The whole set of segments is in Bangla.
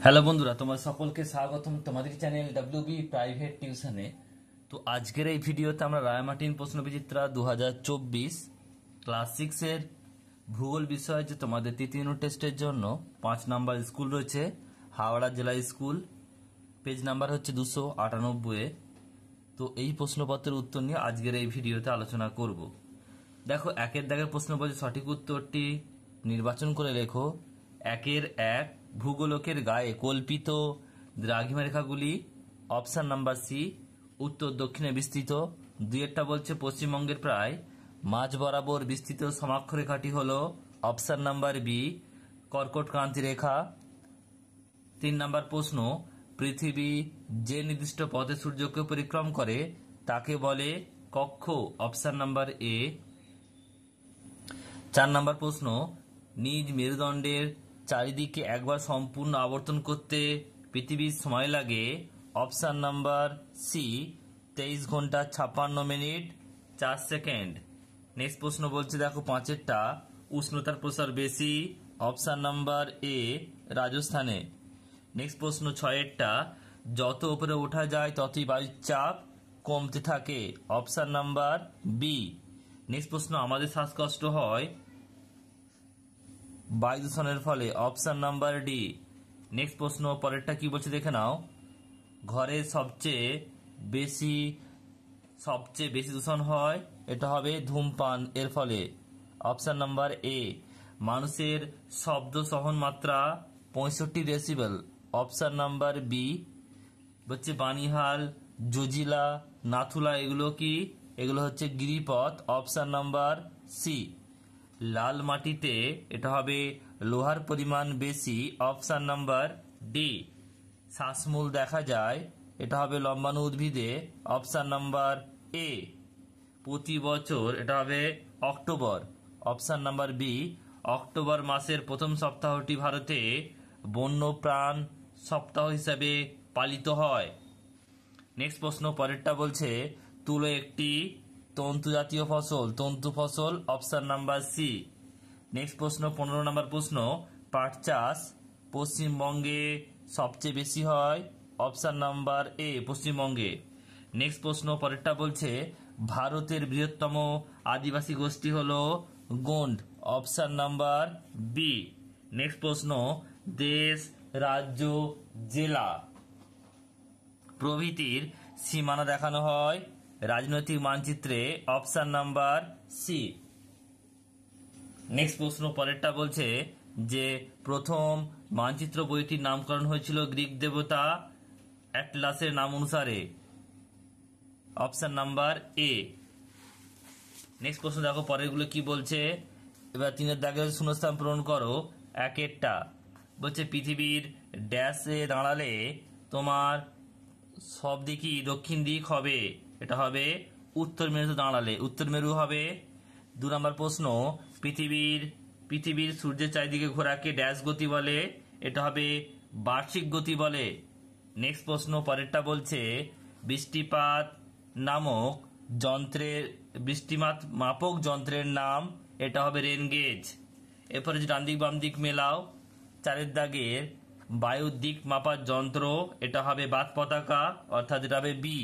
হ্যালো বন্ধুরা, তোমার সকলকে স্বাগতম তোমাদের চ্যানেল ডাব্লিউবি প্রাইভেট টিউশনে। তো আজকের এই ভিডিওতে আমরা রায়মার্টিন প্রশ্নবিচিত্রা 2024 ক্লাস 6-এর ভূগোল বিষয়ে যে তোমাদের তৃতীয় ইউনিট টেস্টের জন্য 5 নাম্বার স্কুল রয়েছে, হাওড়া জেলা স্কুল, পেজ নাম্বার হচ্ছে 298। তো এই প্রশ্নপত্রের উত্তর নিয়ে আজকের এই ভিডিওতে আলোচনা করব। দেখো, একের দাগের প্রশ্ন বলছে সঠিক উত্তরটি নির্বাচন করে লেখো। 1-1 ভূগোলকের গায়ে কল্পিত দ্রাঘিমারেখাগুলি, অপশন নাম্বার সি উত্তর দক্ষিণে বিস্তৃত। 2-টা বলছে পশ্চিমবঙ্গের প্রায় মাঝ বরাবর বিস্তৃত সমাক্ষরেখাটি হল অপশন নাম্বার বি কর্কটক্রান্তি রেখা। 3 নাম্বার প্রশ্ন, পৃথিবী যে নির্দিষ্ট পথে সূর্যকে পরিক্রম করে তাকে বলে কক্ষ, অপশন নাম্বার এ। 4 নাম্বার প্রশ্ন, নিজ মেরুদণ্ডের চারিদিকে একবার সম্পূর্ণ আবর্তন করতে পৃথিবীর সময় লাগে, অপশন নাম্বার সি 23 ঘন্টা 56 মিনিট 4 সেকেন্ড। নেক্সট প্রশ্ন বলছে দেখো 5-টা, উষ্ণতার প্রসার বেশি, অপশন নাম্বার এ রাজস্থানে। নেক্সট প্রশ্ন 6-টা, যত উপরে ওঠা যায় ততই বায়ুর চাপ কমতে থাকে, অপশন নাম্বার বি। নেক্সট প্রশ্ন, আমাদের শ্বাসকষ্ট হয় বায়ু দূষণের ফলে, অপশন নাম্বার ডি। নেক্সট প্রশ্ন পরেরটা কি বলছে দেখে নাও। ঘরে সবচেয়ে বেশি দূষণ হয়, এটা হবে ধূমপান এর ফলে, অপশন নাম্বার এ। মানুষের শব্দ সহন মাত্রা 65 ডেসিবেল, অপশন নাম্বার বি। হচ্ছে বানিহাল, জজিলা, নাথুলা এগুলো কি? এগুলো হচ্ছে গিরিপথ, অপশন নাম্বার সি। লাল মাটিতে এটা হবে লোহার পরিমাণ বেশি, অপশন নাম্বার ডি। শ্বাসমূল দেখা যায়, এটা হবে লম্বাণু উদ্ভিদে, অপশন নাম্বার এ। প্রতি বছর এটা হবে October, option number B. October মাসের প্রথম সপ্তাহটি ভারতে বন্যপ্রাণ সপ্তাহ হিসাবে পালিত হয়। নেক্সট প্রশ্ন পরেরটা বলছে তুলো একটি তন্তু জাতীয় ফসল, তন্তু ফসল, অপশন নাম্বার সি। নেক্সট প্রশ্ন 15 নম্বর প্রশ্ন, পাট চাষ পশ্চিমবঙ্গে সবচেয়ে বেশি হয়, অপশন নাম্বার এ পশ্চিমবঙ্গে। নেক্সট প্রশ্ন পরেরটা বলছে ভারতের বৃহত্তম আদিবাসী গোষ্ঠী হলো Gond, option number B. Next প্রশ্ন, দেশ, রাজ্য, জেলা প্রভৃতির সীমানা দেখানো হয় রাজনৈতিক মানচিত্রে, অপশন নাম্বার সি। নেক্সট প্রশ্ন পরেরটা বলছে যে প্রথম মানচিত্র বইটির নামকরণ হয়েছিল গ্রিক দেবতা অ্যাটলাসের নাম অনুসারে, অপশন নাম্বার এ। নেক্সট প্রশ্ন দেখো পরেরগুলো কি বলছে। এবার 3-এর দাগে শূন্যস্থান পূরণ করো। 1-টা বলছে পৃথিবীর ড্যাশে দাঁড়ালে তোমার সব দিকই দক্ষিণ দিক হবে, এটা হবে উত্তর মেরুতে দাঁড়ালে উত্তর মেরু হবে। 2 নম্বর প্রশ্ন, পৃথিবীর সূর্যের চারিদিকে ঘোরাকে ড্যাশ গতি বলে, এটা হবে বার্ষিক গতি বলে। নেক্সট প্রশ্ন পরেরটা বলছে বৃষ্টিপাত মাপক যন্ত্রের নাম, এটা হবে রেন গেজ। এরপরে যে ডান দিক বাম দিক মেলাও। 4-এর দাগের বায়ুর দিক মাপার যন্ত্র, এটা হবে বাত পতাকা, অর্থাৎ এটা হবে বি।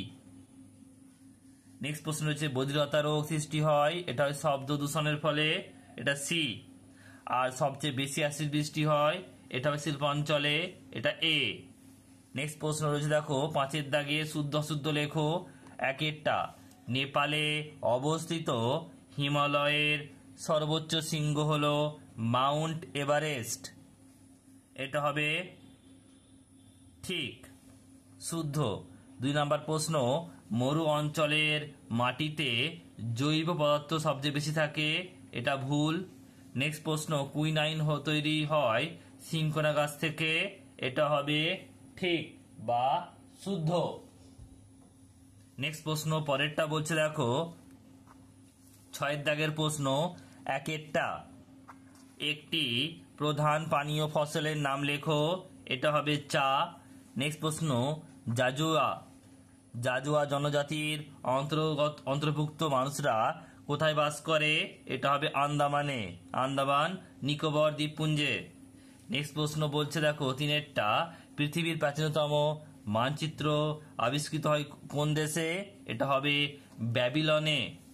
নেক্সট প্রশ্ন হচ্ছে বধিরতা রোগ সৃষ্টি হয়, এটা হয় শব্দ দূষণের ফলে, এটা সি। আর সবচেয়ে বেশি অ্যাসিড বৃষ্টি হয়, এটা হবে শিল্পাঞ্চলে, এটা এ। নেক্সট প্রশ্ন রয়েছে দেখো 5-এর দাগে শুদ্ধ অশুদ্ধ লেখো। 1-টা নেপালে অবস্থিত হিমালয়ের সর্বোচ্চ শৃঙ্গ হল মাউন্ট এভারেস্ট, এটা হবে ঠিক, শুদ্ধ। 2 নম্বর প্রশ্ন, মরু অঞ্চলের মাটিতে জৈব পদার্থ সবচেয়ে বেশি থাকে, এটা ভুল। নেক্সট প্রশ্ন, কুইনাইন তৈরি হয় সিনকোনা গাছ থেকে, এটা হবে ঠিক বা শুদ্ধ। নেক্সট প্রশ্ন পরেরটা বলছে দেখো 6-এর দাগের প্রশ্ন। 1-টা একটি প্রধান পানীয় ফসলের নাম লেখো, এটা হবে চা। নেক্সট প্রশ্ন, জাজুয়া জনজাতির অন্তর্ভুক্ত মানুষরা কোথায় বাস করে, এটা হবে আন্দামান নিকোবর দ্বীপপুঞ্জে। নেক্সট প্রশ্ন বলছে দেখো তিনেরটা, পৃথিবীর প্রাচীনতম মানচিত্র আবিষ্কৃত হয় কোন দেশে? এটা হবে ব্যাবিলনে।